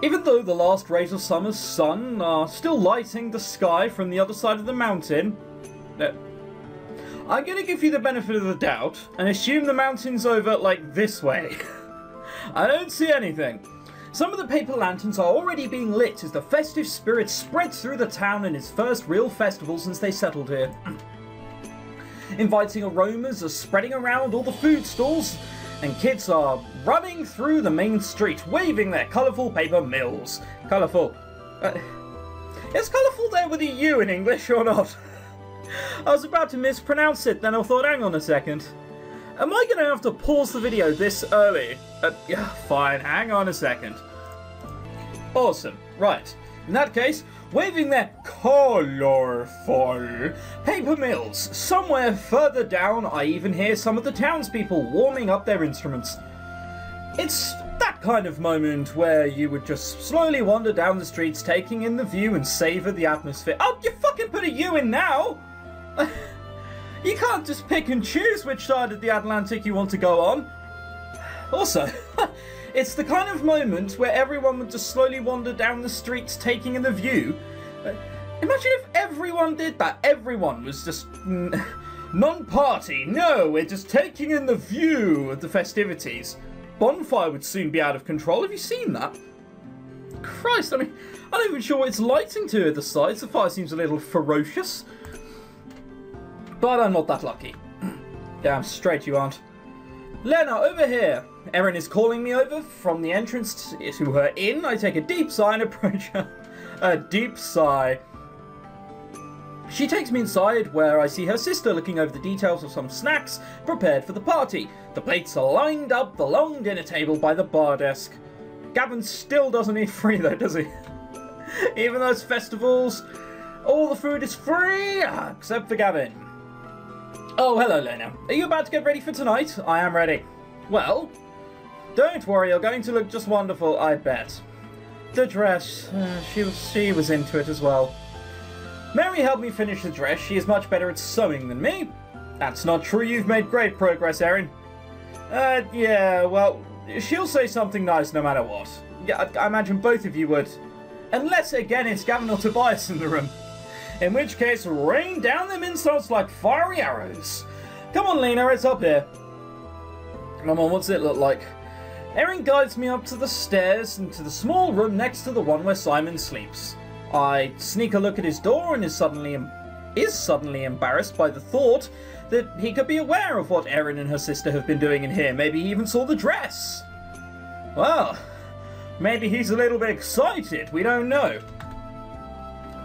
Even though the last rays of summer's sun are still lighting the sky from the other side of the mountain, I'm gonna give you the benefit of the doubt and assume the mountain's over, like, this way. I don't see anything. Some of the paper lanterns are already being lit as the festive spirit spreads through the town in its first real festival since they settled here. Inviting aromas are spreading around all the food stalls, and kids are running through the main street, waving their colourful paper mills. Colourful. Is colourful there with a U in English or not? I was about to mispronounce it, then I thought, hang on a second. Am I going to have to pause the video this early? Yeah, fine, hang on a second. Awesome, right. In that case, waving their colourful paper mills. Somewhere further down, I even hear some of the townspeople warming up their instruments. It's that kind of moment where you would just slowly wander down the streets, taking in the view and savour the atmosphere. Oh, you fucking put a U in now! You can't just pick and choose which side of the Atlantic you want to go on. Also, it's the kind of moment where everyone would just slowly wander down the streets taking in the view. Imagine if everyone did that. Everyone was just non-party. No, we're just taking in the view of the festivities. Bonfire would soon be out of control. Have you seen that? Christ, I mean, I'm not even sure what it's lighting to at the sides. The fire seems a little ferocious. But I'm not that lucky. Damn straight you aren't. Lena, over here. Erin is calling me over from the entrance to her inn. I take a deep sigh and approach her. A deep sigh. She takes me inside, where I see her sister looking over the details of some snacks prepared for the party. The plates are lined up the long dinner table by the bar desk. Gavin still doesn't eat free though, does he? Even though it's festivals, all the food is free, except for Gavin. Oh, hello, Lena. Are you about to get ready for tonight? I am ready. Well, don't worry, you're going to look just wonderful, I bet. The dress, she was into it as well. Mary helped me finish the dress. She is much better at sewing than me. That's not true. You've made great progress, Erin. Yeah, well, she'll say something nice no matter what. Yeah, I imagine both of you would. Unless, again, it's Gavin or Tobias in the room. In which case, rain down them insults like fiery arrows. Come on, Lena, it's up here. Come on, what's it look like? Erin guides me up to the stairs and to the small room next to the one where Simon sleeps. I sneak a look at his door and is suddenly embarrassed by the thought that he could be aware of what Erin and her sister have been doing in here. Maybe he even saw the dress. Well, maybe he's a little bit excited. We don't know.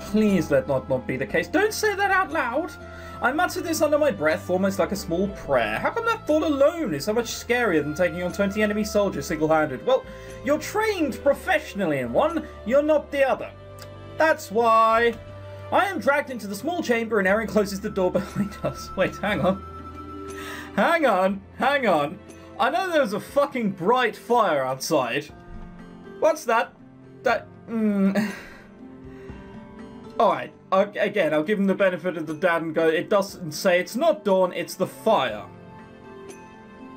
Please let not be the case. Don't say that out loud. I mutter this under my breath, almost like a small prayer. How come that thought alone is so much scarier than taking on 20 enemy soldiers single-handed? Well, you're trained professionally in one, you're not the other. That's why. I am dragged into the small chamber and Erin closes the door behind us. Wait, hang on. Hang on. I know there was a fucking bright fire outside. What's that? Alright, again, I'll give him the benefit of the doubt and go, it doesn't say it's not dawn, it's the fire.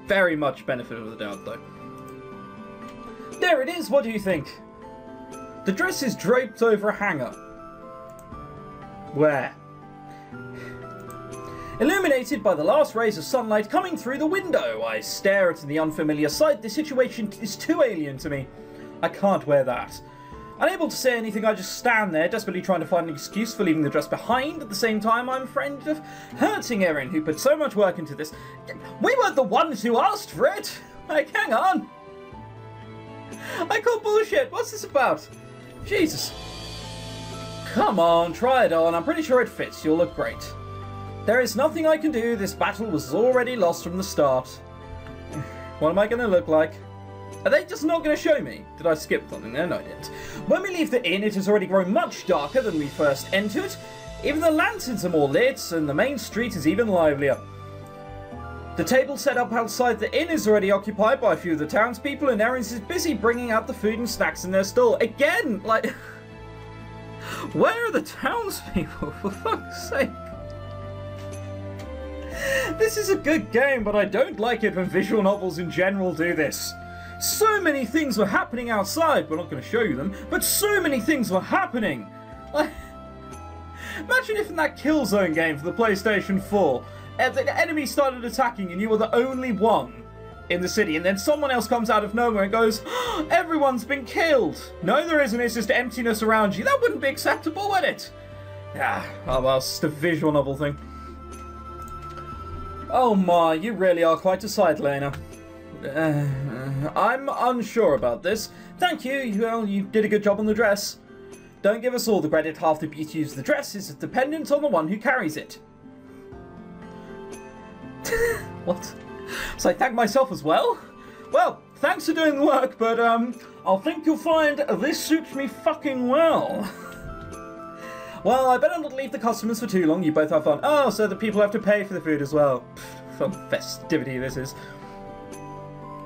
Very much benefit of the doubt, though. There it is, what do you think? The dress is draped over a hanger. Where? Illuminated by the last rays of sunlight coming through the window, I stare at the unfamiliar sight. The situation is too alien to me. I can't wear that. Unable to say anything, I just stand there, desperately trying to find an excuse for leaving the dress behind. At the same time, I'm afraid of hurting Erin, who put so much work into this. We weren't the ones who asked for it! Like, hang on! I call bullshit! What's this about? Jesus. Come on, try it on. I'm pretty sure it fits. You'll look great. There is nothing I can do. This battle was already lost from the start. What am I going to look like? Are they just not going to show me? Did I skip something there? No, I didn't. When we leave the inn, it has already grown much darker than we first entered. Even the lanterns are more lit, and the main street is even livelier. The table set up outside the inn is already occupied by a few of the townspeople, and Erin is busy bringing out the food and snacks in their stall. Again, like... Where are the townspeople, for fuck's sake? This is a good game, but I don't like it when visual novels in general do this. So many things were happening outside. We're not going to show you them, but so many things were happening. Like, imagine if in that Killzone game for the PlayStation 4, the enemy started attacking and you were the only one in the city, and then someone else comes out of nowhere and goes, oh, everyone's been killed. No, there isn't. It's just emptiness around you. That wouldn't be acceptable, would it? Ah, oh, well, it's just a visual novel thing. Oh my, you really are quite a side laner. I'm unsure about this. Thank you. Well, you did a good job on the dress. Don't give us all the credit. Half the beauty of the dress is dependent on the one who carries it. What? So I thank myself as well? Well, thanks for doing the work, but I think you'll find this suits me fucking well. Well, I better not leave the customers for too long. You both have fun. Oh, so the people have to pay for the food as well. Fun festivity this is.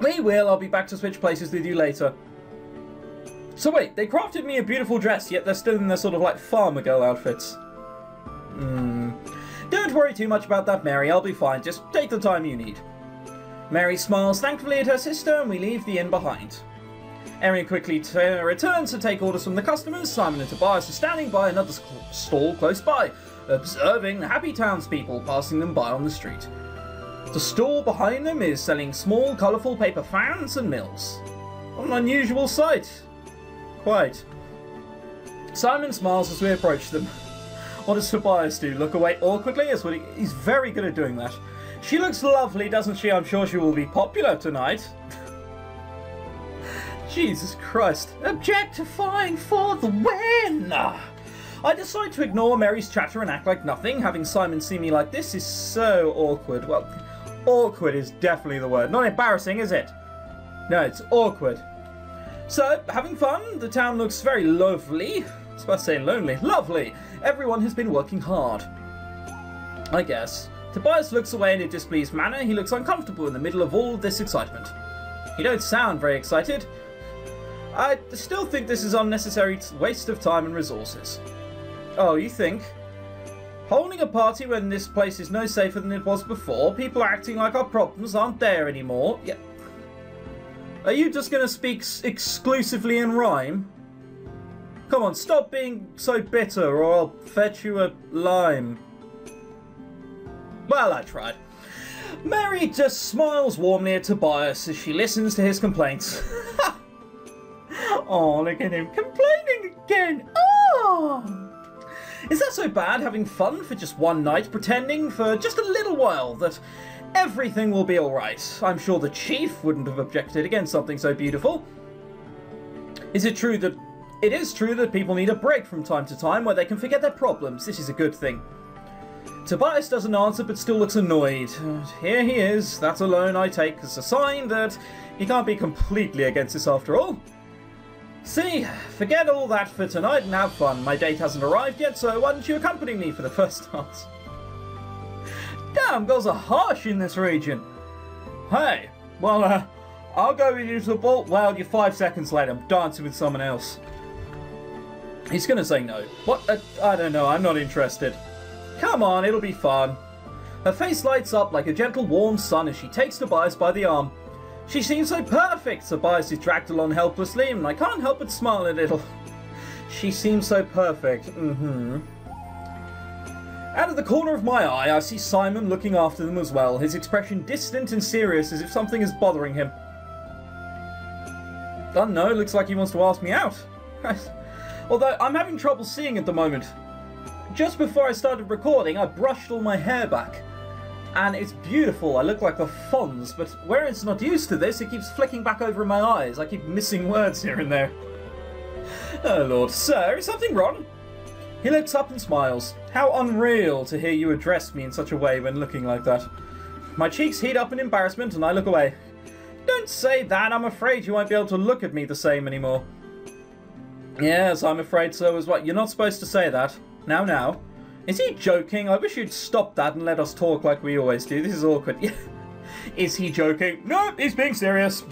We will. I'll be back to switch places with you later. So wait, they crafted me a beautiful dress, yet they're still in their sort of like farmer girl outfits. Don't worry too much about that, Mary. I'll be fine. Just take the time you need. Mary smiles thankfully at her sister, and we leave the inn behind. Erin quickly returns to take orders from the customers. Simon and Tobias are standing by another stall close by, observing the happy townspeople passing them by on the street. The stall behind them is selling small, colourful paper fans and mills. What an unusual sight. Quite. Simon smiles as we approach them. What does Tobias do? Look away awkwardly? He's very good at doing that. She looks lovely, doesn't she? I'm sure she will be popular tonight. Jesus Christ. Objectifying for the win! I decide to ignore Mary's chatter and act like nothing. Having Simon see me like this is so awkward. Well, awkward is definitely the word. Not embarrassing, is it? No, it's awkward. So, having fun. The town looks very lovely. I was about to say lonely. Lovely. Everyone has been working hard. I guess. Tobias looks away in a displeased manner. He looks uncomfortable in the middle of all this excitement. You don't sound very excited. I still think this is unnecessary waste of time and resources. Oh, you think? Holding a party when this place is no safer than it was before? People are acting like our problems aren't there anymore. Yeah. Are you just going to speak exclusively in rhyme? Come on, stop being so bitter or I'll fetch you a lime. Well, I tried. Mary just smiles warmly at Tobias as she listens to his complaints. Oh, look at him complaining again. Oh! Is that so bad, having fun for just one night, pretending for just a little while that everything will be alright? I'm sure the chief wouldn't have objected against something so beautiful. Is it true that... It is true that people need a break from time to time where they can forget their problems. This is a good thing. Tobias doesn't answer but still looks annoyed. Here he is. That alone I take as a sign that he can't be completely against this after all. See, forget all that for tonight and have fun. My date hasn't arrived yet, so why don't you accompany me for the first dance? Damn, girls are harsh in this region. Hey, well, I'll go with you to the ball. Well, you're 5 seconds late. I'm dancing with someone else. He's gonna say no. What? I don't know. I'm not interested. Come on, it'll be fun. Her face lights up like a gentle warm sun as she takes Tobias by the arm. She seems so perfect. Tobias is dragged along helplessly and I can't help but smile a little. She seems so perfect. Out of the corner of my eye, I see Simon looking after them as well, his expression distant and serious as if something is bothering him. Don't know, looks like he wants to ask me out. Although I'm having trouble seeing at the moment. Just before I started recording, I brushed all my hair back. And it's beautiful. I look like the Fonz, but where it's not used to this, it keeps flicking back over my eyes. I keep missing words here and there. Oh Lord, sir, is something wrong? He looks up and smiles. How unreal to hear you address me in such a way when looking like that. My cheeks heat up in embarrassment and I look away. Don't say that, I'm afraid you won't be able to look at me the same anymore. Yes, I'm afraid so as well. You're not supposed to say that. Now. Is he joking? I wish you'd stop that and let us talk like we always do. This is awkward. Is he joking? No, he's being serious.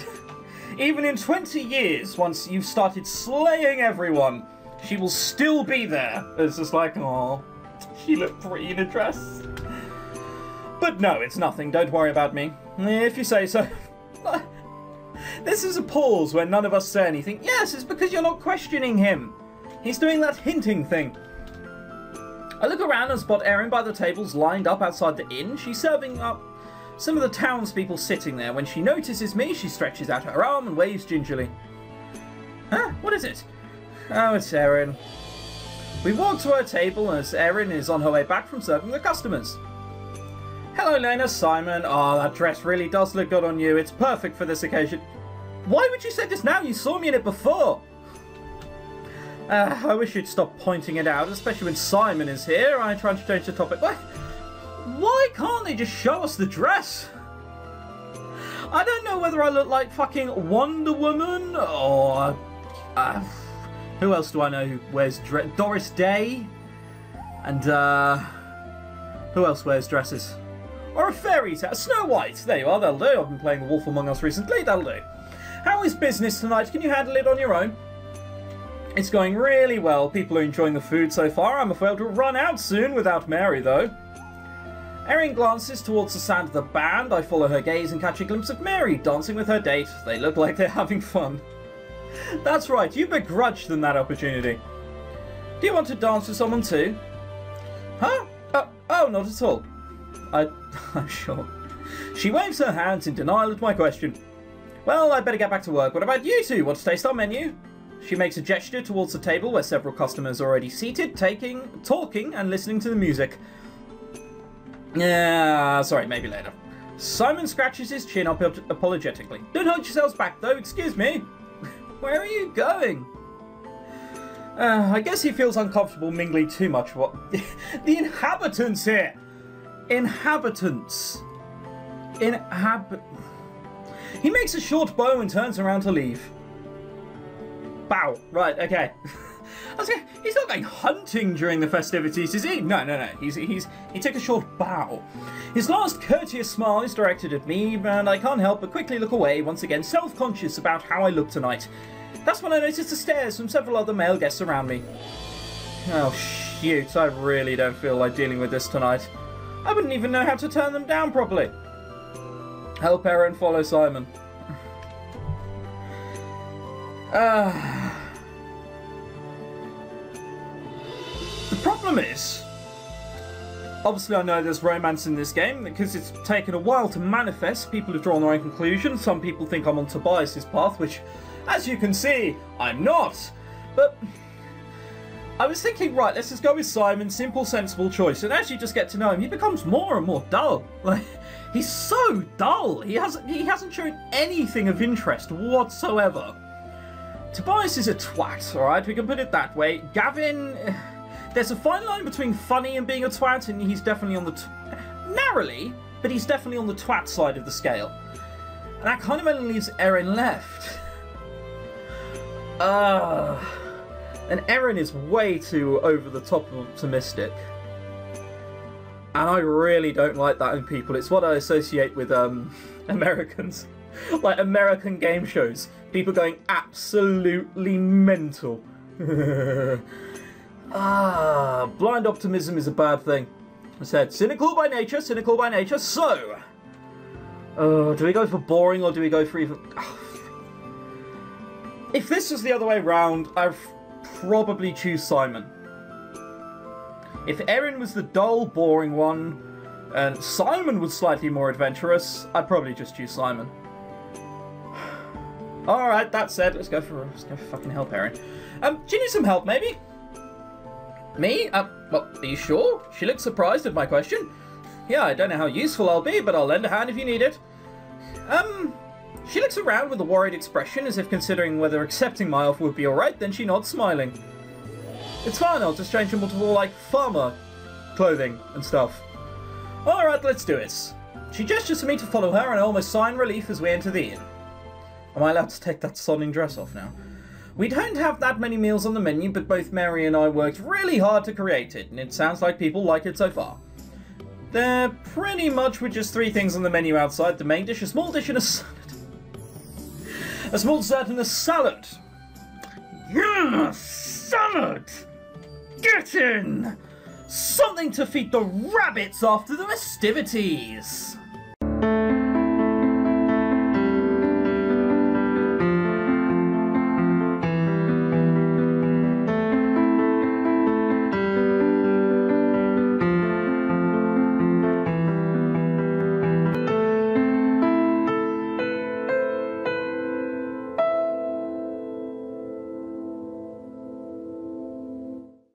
Even in 20 years, once you've started slaying everyone, she will still be there. It's just like, oh, she looked pretty in a dress. But no, it's nothing. Don't worry about me. If you say so. This is a pause where none of us say anything. Yes, it's because you're not questioning him. He's doing that hinting thing. I look around and spot Erin by the tables lined up outside the inn. She's serving up some of the townspeople sitting there. When she notices me, she stretches out her arm and waves gingerly. Huh? What is it? Oh, it's Erin. We walk to her table as Erin is on her way back from serving the customers. Hello, Lena. Simon. Oh, that dress really does look good on you. It's perfect for this occasion. Why would you say this now? You saw me in it before. I wish you'd stop pointing it out, especially when Simon is here. I try to change the topic. Why can't they just show us the dress? I don't know whether I look like fucking Wonder Woman or... who else do I know who wears dress? Doris Day? And, who else wears dresses? Or a fairy tale? Snow White! There you are, that'll do. I've been playing The Wolf Among Us recently, that'll do. How is business tonight? Can you handle it on your own? It's going really well. People are enjoying the food so far. I'm afraid we'll run out soon without Mary, though. Erin glances towards the sound of the band. I follow her gaze and catch a glimpse of Mary dancing with her date. They look like they're having fun. That's right, you begrudged them that opportunity. Do you want to dance with someone too? Huh? Oh, not at all. I'm sure. She waves her hands in denial at my question. Well, I'd better get back to work. What about you two? Want to taste our menu? She makes a gesture towards the table where several customers are already seated, talking and listening to the music. Yeah, sorry, maybe later. Simon scratches his chin up apologetically. Don't hold yourselves back, though. Excuse me. Where are you going? I guess he feels uncomfortable mingling too much. What? The inhabitants here. Inhabitants. He makes a short bow and turns around to leave. Bow. Right, okay. He's not going hunting during the festivities, is he? No. He took a short bow. His last courteous smile is directed at me, and I can't help but quickly look away, once again self-conscious about how I look tonight. That's when I notice the stares from several other male guests around me. Oh, shoot, I really don't feel like dealing with this tonight. I wouldn't even know how to turn them down properly. Help Erin follow Simon. The problem is, obviously I know there's romance in this game, because it's taken a while to manifest. People have drawn their own conclusions. Some people think I'm on Tobias's path, which, as you can see, I'm not. But I was thinking, right, let's just go with Simon, simple, sensible choice. And as you just get to know him, he becomes more and more dull. Like, he's so dull. He hasn't shown anything of interest whatsoever. Tobias is a twat, alright? We can put it that way. Gavin, there's a fine line between funny and being a twat, and he's definitely on the... narrowly, but he's definitely on the twat side of the scale. And that kind of only leaves Erin left. And Erin is way too over-the-top optimistic. And I really don't like that in people. It's what I associate with Americans. Like American game shows. People going absolutely mental. Blind optimism is a bad thing. I said, cynical by nature, so... do we go for boring or do we go for even... If this was the other way round, I'd probably choose Simon. If Erin was the dull, boring one, and Simon was slightly more adventurous, I'd probably just choose Simon. Alright, that said, let's go for fucking help, Erin. Do you need some help, maybe? Me? Well, are you sure? She looks surprised at my question. Yeah, I don't know how useful I'll be, but I'll lend a hand if you need it. She looks around with a worried expression, as if considering whether accepting my offer would be alright, then she nods, smiling. It's fine, I'll just change them all to more, like, farmer clothing and stuff. Alright, let's do it. She gestures to me to follow her, and I almost sigh in relief as we enter the inn. Am I allowed to take that sodding dress off now? We don't have that many meals on the menu, but both Mary and I worked really hard to create it, and it sounds like people like it so far. There pretty much were just 3 things on the menu outside. The main dish, a small dish, and a salad. A small dessert and a salad. Yeah, salad! Get in! Something to feed the rabbits after the festivities.